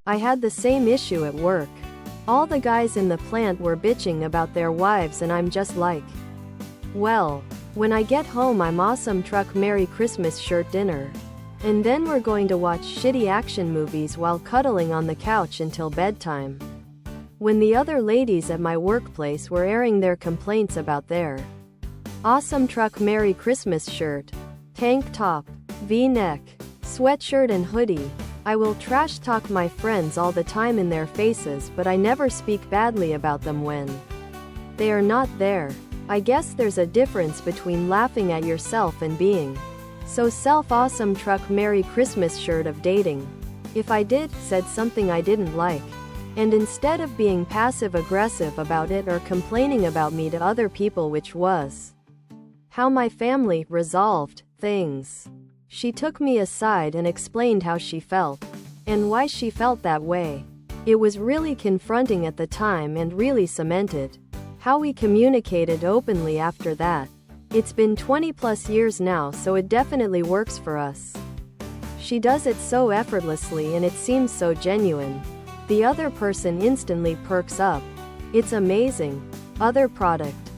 I had the same issue at work. All the guys in the plant were bitching about their wives and I'm just like, well, when I get home I'm awesome truck Merry Christmas shirt dinner. And then we're going to watch shitty action movies while cuddling on the couch until bedtime. When the other ladies at my workplace were airing their complaints about their awesome truck Merry Christmas shirt, tank top, V-neck, sweatshirt and hoodie, I will trash talk my friends all the time in their faces, but I never speak badly about them when they are not there. I guess there's a difference between laughing at yourself and being so self-awesome truck Merry Christmas shirt of dating. If I said something I didn't like, and instead of being passive-aggressive about it or complaining about me to other people, which was how my family resolved things, she took me aside and explained how she felt, and why she felt that way. It was really confronting at the time and really cemented how we communicated openly after that. It's been 20 plus years now, so it definitely works for us. She does it so effortlessly and it seems so genuine. The other person instantly perks up. It's amazing. Other product.